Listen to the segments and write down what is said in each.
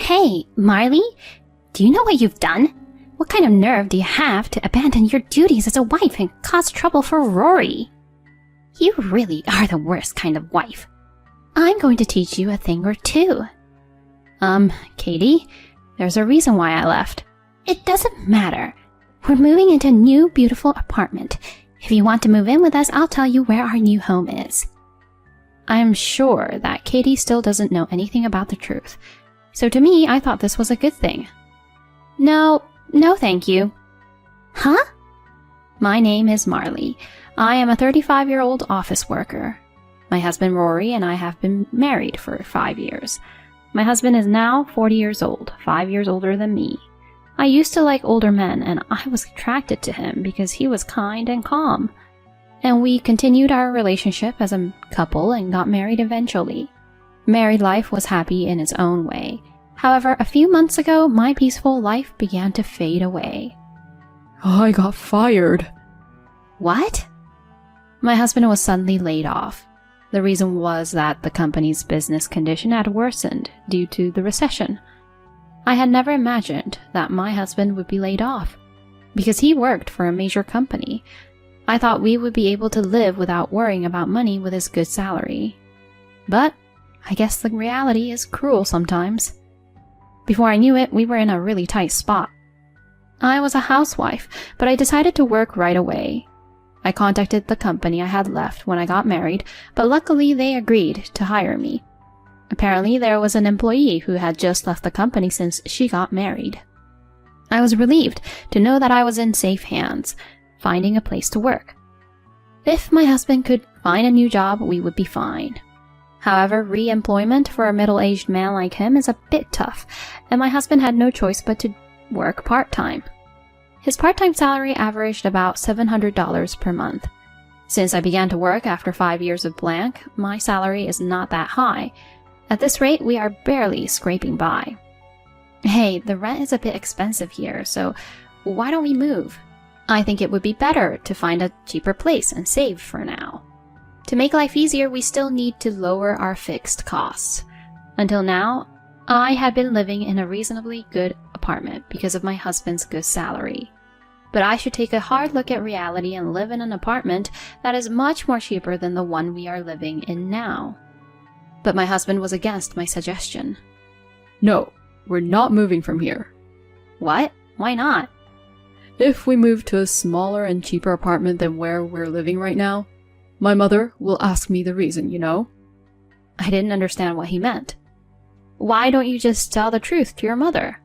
Hey, Marley, do you know what you've done? What kind of nerve do you have to abandon your duties as a wife and cause trouble for Rory? You really are the worst kind of wife. I'm going to teach you a thing or two. Katie, there's a reason why I left. It doesn't matter. We're moving into a new, beautiful apartment. If you want to move in with us, I'll tell you where our new home is. I'm sure that Katie still doesn't know anything about the truth. So to me, I thought this was a good thing. No thank you. Huh? My name is Marley. I am a 35-year-old office worker. My husband Rory and I have been married for 5 years. My husband is now 40 years old, 5 years older than me. I used to like older men, and I was attracted to him because he was kind and calm. And we continued our relationship as a couple and got married eventually. Married life was happy in its own way. However, a few months ago, my peaceful life began to fade away. I got fired. What? My husband was suddenly laid off. The reason was that the company's business condition had worsened due to the recession. I had never imagined that my husband would be laid off, because he worked for a major company. I thought we would be able to live without worrying about money with his good salary. But I guess the reality is cruel sometimes. Before I knew it, we were in a really tight spot. I was a housewife, but I decided to work right away. I contacted the company I had left when I got married, but luckily they agreed to hire me. Apparently, there was an employee who had just left the company since she got married. I was relieved to know that I was in safe hands, finding a place to work. If my husband could find a new job, we would be fine. However, re-employment for a middle-aged man like him is a bit tough, and my husband had no choice but to work part-time. His part-time salary averaged about $700 per month. Since I began to work after 5 years of blank, my salary is not that high. At this rate, we are barely scraping by. Hey, the rent is a bit expensive here, so why don't we move? I think it would be better to find a cheaper place and save for now. To make life easier, we still need to lower our fixed costs. Until now, I had been living in a reasonably good apartment because of my husband's good salary. But I should take a hard look at reality and live in an apartment that is much more cheaper than the one we are living in now. But my husband was against my suggestion. No, we're not moving from here. What? Why not? If we move to a smaller and cheaper apartment than where we're living right now, my mother will ask me the reason, you know? I didn't understand what he meant. Why don't you just tell the truth to your mother?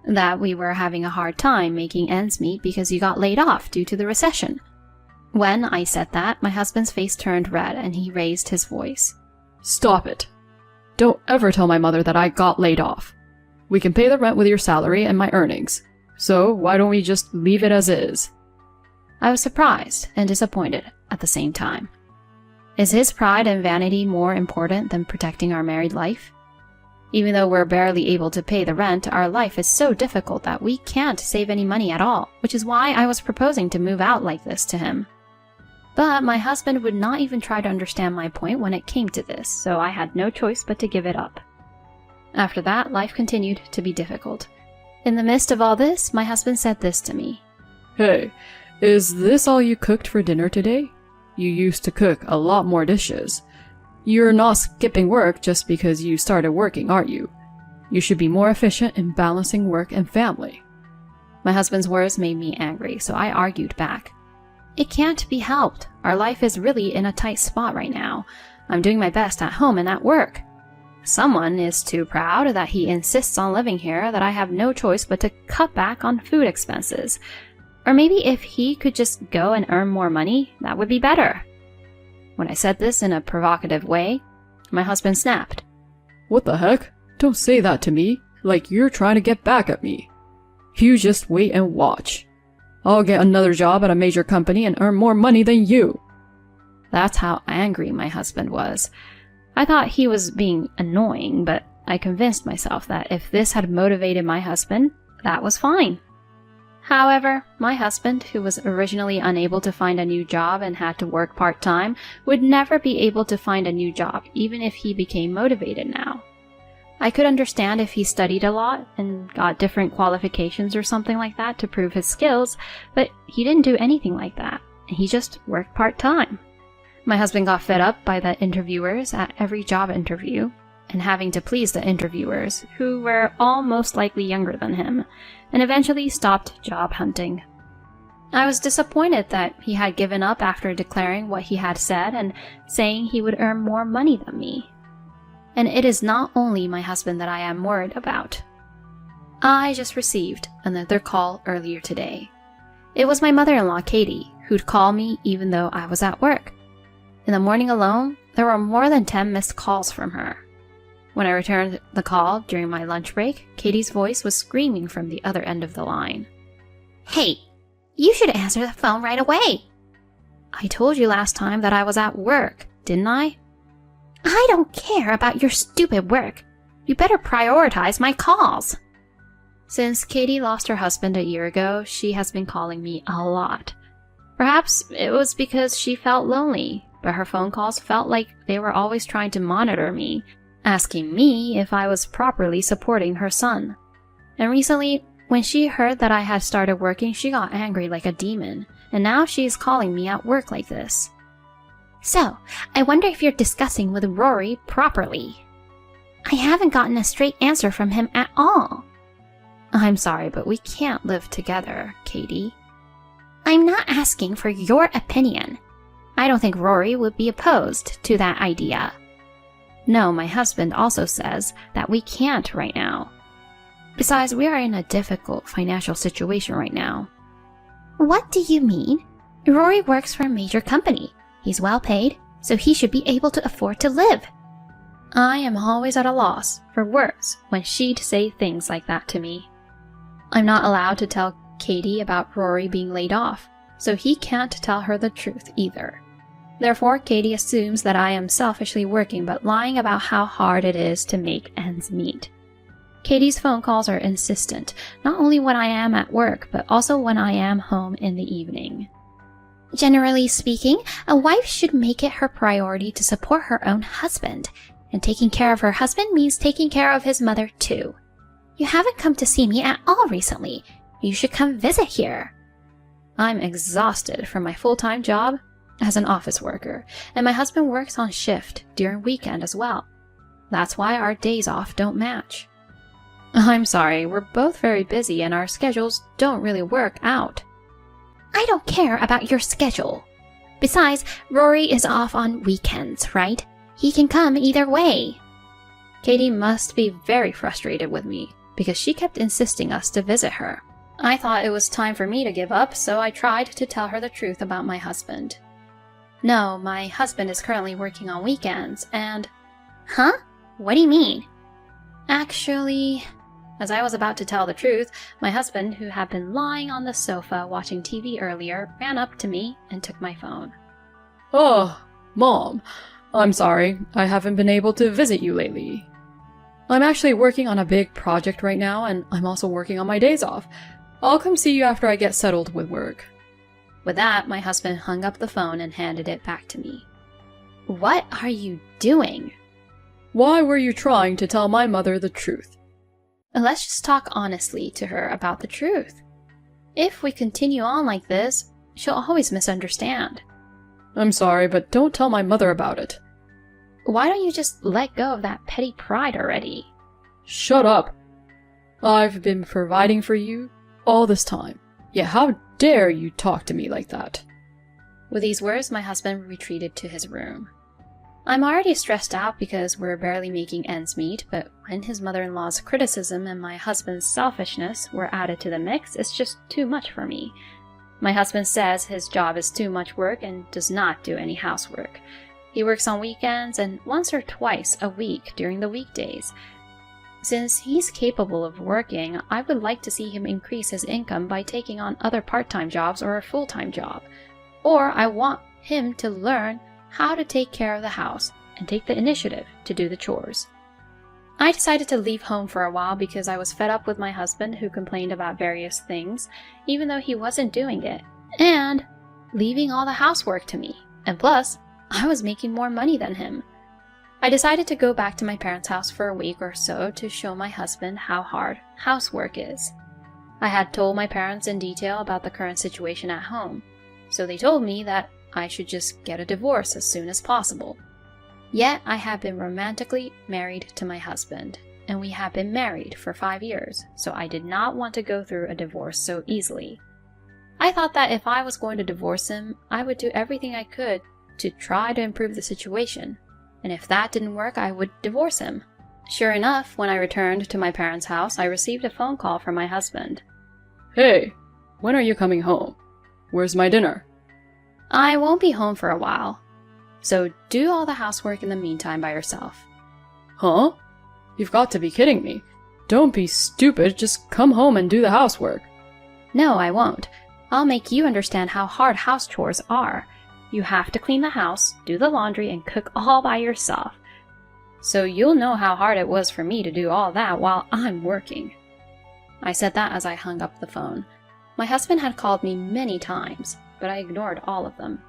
That we were having a hard time making ends meet because you got laid off due to the recession. When I said that, my husband's face turned red and he raised his voice. Stop it. Don't ever tell my mother that I got laid off. We can pay the rent with your salary and my earnings. So why don't we just leave it as is? I was surprised and disappointed at the same time. Is his pride and vanity more important than protecting our married life? Even though we're barely able to pay the rent, our life is so difficult that we can't save any money at all, which is why I was proposing to move out like this to him. But my husband would not even try to understand my point when it came to this, so I had no choice but to give it up. After that, life continued to be difficult. In the midst of all this, my husband said this to me. Hey, is this all you cooked for dinner today? You used to cook a lot more dishes. You're not skipping work just because you started working, are you? You should be more efficient in balancing work and family. My husband's words made me angry, so I argued back. It can't be helped. Our life is really in a tight spot right now. I'm doing my best at home and at work. Someone is too proud that he insists on living here that I have no choice but to cut back on food expenses. Or maybe if he could just go and earn more money, that would be better. When I said this in a provocative way, my husband snapped. What the heck? Don't say that to me, like you're trying to get back at me. You just wait and watch. I'll get another job at a major company and earn more money than you. That's how angry my husband was. I thought he was being annoying, but I convinced myself that if this had motivated my husband, that was fine. However, my husband, who was originally unable to find a new job and had to work part-time, would never be able to find a new job even if he became motivated now. I could understand if he studied a lot and got different qualifications or something like that to prove his skills, but he didn't do anything like that. He just worked part-time. My husband got fed up by the interviewers at every job interview and having to please the interviewers, who were all most likely younger than him, and eventually stopped job hunting. I was disappointed that he had given up after declaring what he had said and saying he would earn more money than me. And it is not only my husband that I am worried about. I just received another call earlier today. It was my mother-in-law, Katie, who'd call me even though I was at work. In the morning alone, there were more than 10 missed calls from her. When I returned the call during my lunch break, Katie's voice was screaming from the other end of the line. "Hey, you should answer the phone right away." "I told you last time that I was at work, didn't I?" "I don't care about your stupid work. You better prioritize my calls." Since Katie lost her husband a year ago, she has been calling me a lot. Perhaps it was because she felt lonely, but her phone calls felt like they were always trying to monitor me, asking me if I was properly supporting her son. And recently, when she heard that I had started working, she got angry like a demon, and now she is calling me at work like this. "So, I wonder if you're discussing with Rory properly." "I haven't gotten a straight answer from him at all." "I'm sorry, but we can't live together, Katie." "I'm not asking for your opinion. I don't think Rory would be opposed to that idea." "No, my husband also says that we can't right now. Besides, we are in a difficult financial situation right now." "What do you mean? Rory works for a major company. He's well paid, so he should be able to afford to live." I am always at a loss for words when she'd say things like that to me. I'm not allowed to tell Katie about Rory being laid off, so he can't tell her the truth either. Therefore, Katie assumes that I am selfishly working but lying about how hard it is to make ends meet. Katie's phone calls are insistent, not only when I am at work, but also when I am home in the evening. "Generally speaking, a wife should make it her priority to support her own husband, and taking care of her husband means taking care of his mother too. You haven't come to see me at all recently. You should come visit here." I'm exhausted from my full-time job as an office worker, and my husband works on shift during weekend as well. That's why our days off don't match. I'm sorry, we're both very busy and our schedules don't really work out. "I don't care about your schedule. Besides, Rory is off on weekends, right? He can come either way." Katie must be very frustrated with me because she kept insisting us to visit her. I thought it was time for me to give up, so I tried to tell her the truth about my husband. "No, my husband is currently working on weekends, and..." "Huh? What do you mean?" "Actually..." As I was about to tell the truth, my husband, who had been lying on the sofa watching TV earlier, ran up to me and took my phone. "Oh, Mom, I'm sorry, I haven't been able to visit you lately. I'm actually working on a big project right now, and I'm also working on my days off. I'll come see you after I get settled with work." With that, my husband hung up the phone and handed it back to me. "What are you doing?" "Why were you trying to tell my mother the truth?" "Let's just talk honestly to her about the truth. If we continue on like this, she'll always misunderstand." "I'm sorry, but don't tell my mother about it." "Why don't you just let go of that petty pride already?" "Shut up. I've been providing for you all this time. Yet how dare you talk to me like that?" With these words, my husband retreated to his room. I'm already stressed out because we're barely making ends meet, but when his mother-in-law's criticism and my husband's selfishness were added to the mix, it's just too much for me. My husband says his job is too much work and does not do any housework. He works on weekends and once or twice a week during the weekdays. Since he's capable of working, I would like to see him increase his income by taking on other part-time jobs or a full-time job. Or I want him to learn how to take care of the house and take the initiative to do the chores. I decided to leave home for a while because I was fed up with my husband, who complained about various things, even though he wasn't doing it, and leaving all the housework to me. And plus, I was making more money than him. I decided to go back to my parents' house for a week or so to show my husband how hard housework is. I had told my parents in detail about the current situation at home, so they told me that I should just get a divorce as soon as possible. Yet I had been romantically married to my husband, and we had been married for 5 years, so I did not want to go through a divorce so easily. I thought that if I was going to divorce him, I would do everything I could to try to improve the situation, and if that didn't work, I would divorce him. Sure enough, when I returned to my parents' house, I received a phone call from my husband. Hey, when are you coming home? Where's my dinner? I won't be home for a while, so do all the housework in the meantime by yourself. Huh? You've got to be kidding me. Don't be stupid, just come home and do the housework. No, I won't. I'll make you understand how hard house chores are. You have to clean the house, do the laundry, and cook all by yourself. So you'll know how hard it was for me to do all that while I'm working. I said that as I hung up the phone. My husband had called me many times, but I ignored all of them.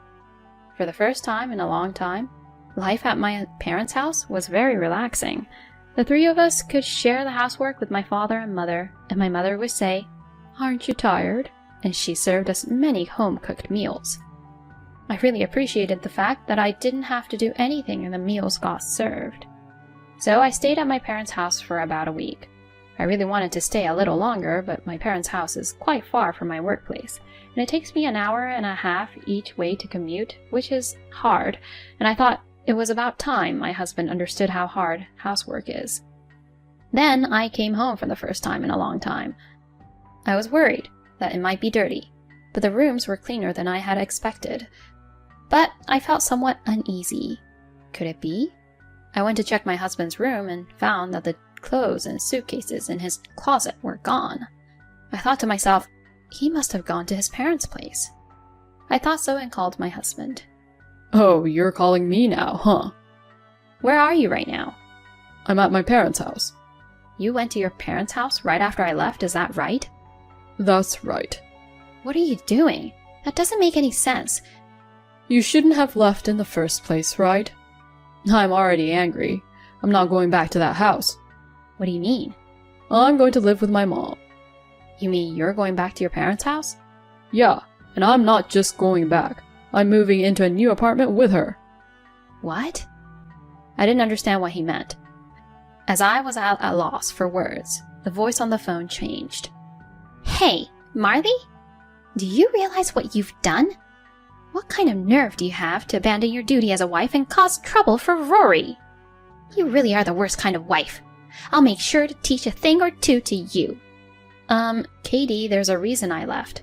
For the first time in a long time, life at my parents' house was very relaxing. The three of us could share the housework with my father and my mother would say, "Aren't you tired?" And she served us many home-cooked meals. I really appreciated the fact that I didn't have to do anything and the meals got served. So I stayed at my parents' house for about a week. I really wanted to stay a little longer, but my parents' house is quite far from my workplace, and it takes me an hour and a half each way to commute, which is hard, and I thought it was about time my husband understood how hard housework is. Then I came home for the first time in a long time. I was worried that it might be dirty, but the rooms were cleaner than I had expected. But I felt somewhat uneasy. Could it be? I went to check my husband's room and found that the clothes and suitcases in his closet were gone. I thought to myself, he must have gone to his parents' place. I thought so and called my husband. Oh, you're calling me now, huh? Where are you right now? I'm at my parents' house. You went to your parents' house right after I left, is that right? That's right. What are you doing? That doesn't make any sense. You shouldn't have left in the first place, right? I'm already angry. I'm not going back to that house. What do you mean? I'm going to live with my mom. You mean you're going back to your parents' house? Yeah, and I'm not just going back. I'm moving into a new apartment with her. What? I didn't understand what he meant. As I was at a loss for words, the voice on the phone changed. Hey, Marley? Do you realize what you've done? What kind of nerve do you have to abandon your duty as a wife and cause trouble for Rory? You really are the worst kind of wife. I'll make sure to teach a thing or two to you. Katie, there's a reason I left.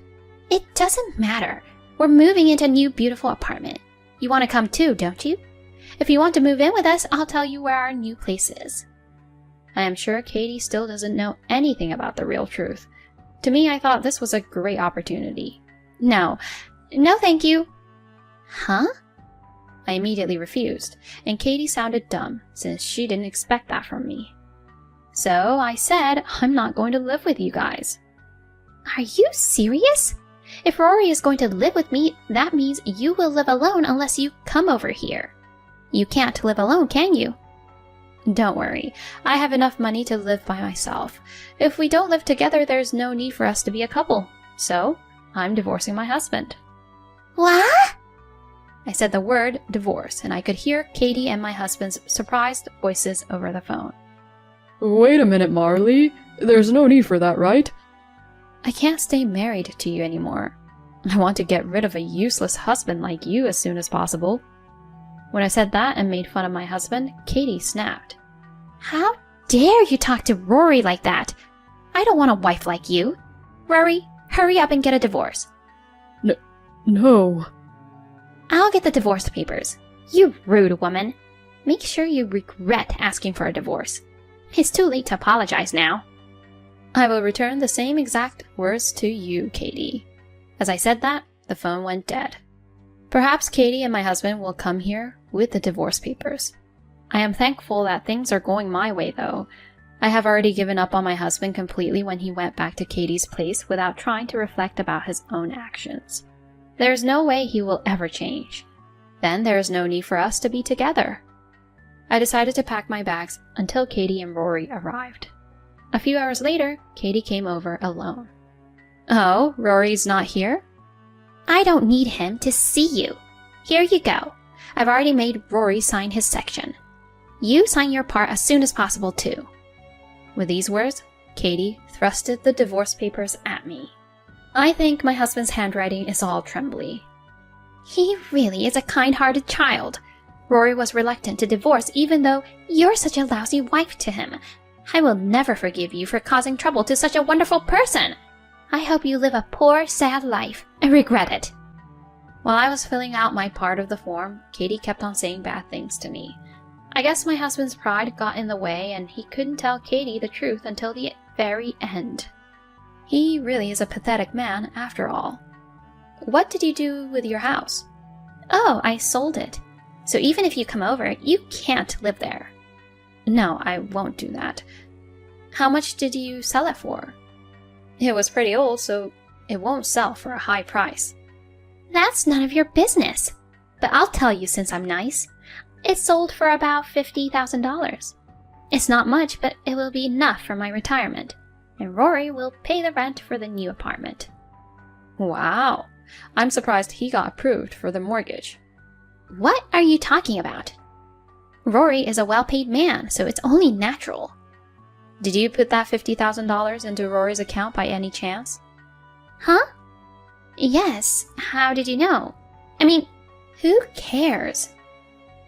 It doesn't matter. We're moving into a new beautiful apartment. You want to come too, don't you? If you want to move in with us, I'll tell you where our new place is. I am sure Katie still doesn't know anything about the real truth. To me, I thought this was a great opportunity. No, thank you. Huh? I immediately refused, and Katie sounded dumb, since she didn't expect that from me. So I said, I'm not going to live with you guys. Are you serious? If Rory is going to live with me, that means you will live alone unless you come over here. You can't live alone, can you? Don't worry, I have enough money to live by myself. If we don't live together, there's no need for us to be a couple. So, I'm divorcing my husband. What? I said the word divorce, and I could hear Katie and my husband's surprised voices over the phone. Wait a minute, Marley. There's no need for that, right? I can't stay married to you anymore. I want to get rid of a useless husband like you as soon as possible. When I said that and made fun of my husband, Katie snapped. How dare you talk to Rory like that? I don't want a wife like you. Rory, hurry up and get a divorce. No. I'll get the divorce papers. You rude woman. Make sure you regret asking for a divorce. It's too late to apologize now. I will return the same exact words to you, Katie. As I said that, the phone went dead. Perhaps Katie and my husband will come here with the divorce papers. I am thankful that things are going my way, though. I have already given up on my husband completely when he went back to Katie's place without trying to reflect about his own actions. There is no way he will ever change. Then there is no need for us to be together. I decided to pack my bags until Katie and Rory arrived. A few hours later, Katie came over alone. Oh, Rory's not here? I don't need him to see you. Here you go. I've already made Rory sign his section. You sign your part as soon as possible, too. With these words, Katie thrusted the divorce papers at me. I think my husband's handwriting is all trembly. He really is a kind-hearted child. Rory was reluctant to divorce even though you're such a lousy wife to him. I will never forgive you for causing trouble to such a wonderful person. I hope you live a poor, sad life and regret it. While I was filling out my part of the form, Katie kept on saying bad things to me. I guess my husband's pride got in the way and he couldn't tell Katie the truth until the very end. He really is a pathetic man after all. What did you do with your house? Oh, I sold it. So even if you come over, you can't live there. No, I won't do that. How much did you sell it for? It was pretty old, so it won't sell for a high price. That's none of your business. But I'll tell you since I'm nice. It sold for about $50,000. It's not much, but it will be enough for my retirement. And Rory will pay the rent for the new apartment. Wow. I'm surprised he got approved for the mortgage. What are you talking about? Rory is a well-paid man, so it's only natural. Did you put that $50,000 into Rory's account by any chance? Huh? Yes. How did you know? I mean, who cares?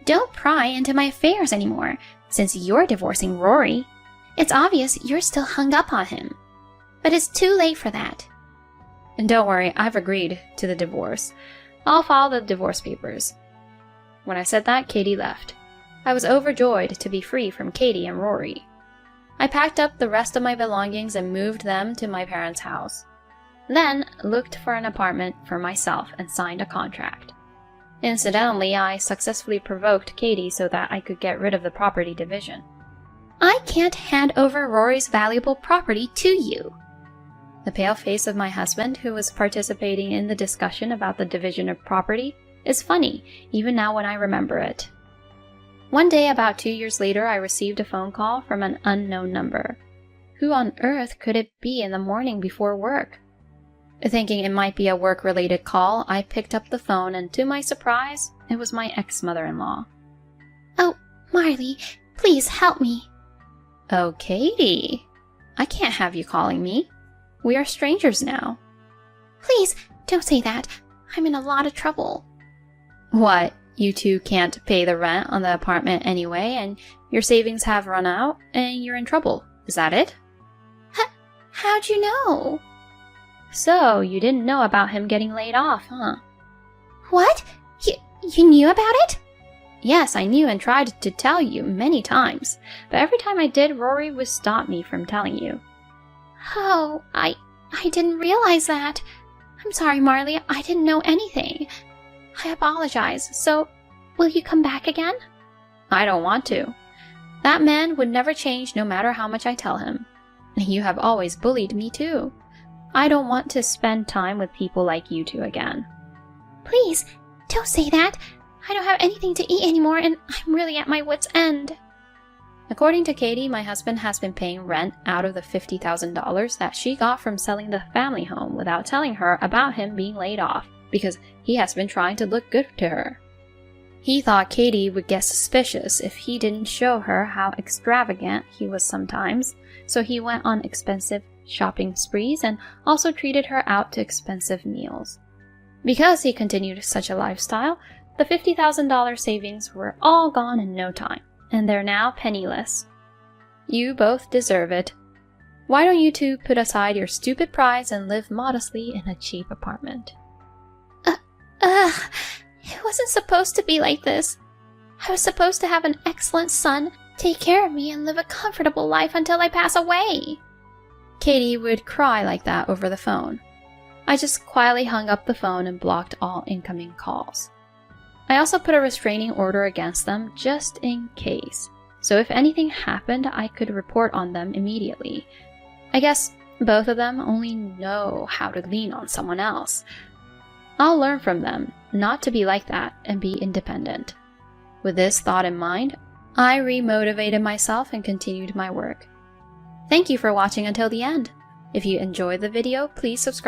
Don't pry into my affairs anymore, since you're divorcing Rory. It's obvious you're still hung up on him. But it's too late for that. And don't worry, I've agreed to the divorce. I'll file the divorce papers. When I said that, Katie left. I was overjoyed to be free from Katie and Rory. I packed up the rest of my belongings and moved them to my parents' house. Then looked for an apartment for myself and signed a contract. Incidentally, I successfully provoked Katie so that I could get rid of the property division. I can't hand over Rory's valuable property to you. The pale face of my husband, who was participating in the discussion about the division of property, is funny, even now when I remember it. One day, about 2 years later, I received a phone call from an unknown number. Who on earth could it be in the morning before work? Thinking it might be a work-related call, I picked up the phone and to my surprise, it was my ex-mother-in-law. Oh, Marley, please help me. Oh, Katie, I can't have you calling me. We are strangers now. Please, don't say that. I'm in a lot of trouble. What, you two can't pay the rent on the apartment anyway, and your savings have run out, and you're in trouble. Is that it? How'd you know? So, you didn't know about him getting laid off, huh? What? You knew about it? Yes, I knew and tried to tell you many times, but every time I did, Rory would stop me from telling you. Oh, I didn't realize that. I'm sorry, Marley, I didn't know anything. I apologize. So, will you come back again? I don't want to. That man would never change no matter how much I tell him. You have always bullied me too. I don't want to spend time with people like you two again. Please, don't say that. I don't have anything to eat anymore and I'm really at my wit's end. According to Katie, my husband has been paying rent out of the $50,000 that she got from selling the family home without telling her about him being laid off, because he has been trying to look good to her. He thought Katie would get suspicious if he didn't show her how extravagant he was sometimes, so he went on expensive shopping sprees and also treated her out to expensive meals. Because he continued such a lifestyle, the $50,000 savings were all gone in no time, and they're now penniless. You both deserve it. Why don't you two put aside your stupid prides and live modestly in a cheap apartment? It wasn't supposed to be like this. I was supposed to have an excellent son, take care of me, and live a comfortable life until I pass away. Katie would cry like that over the phone. I just quietly hung up the phone and blocked all incoming calls. I also put a restraining order against them just in case, so if anything happened, I could report on them immediately. I guess both of them only know how to lean on someone else. I'll learn from them not to be like that and be independent. With this thought in mind, I re-motivated myself and continued my work. Thank you for watching until the end. If you enjoyed the video, please subscribe.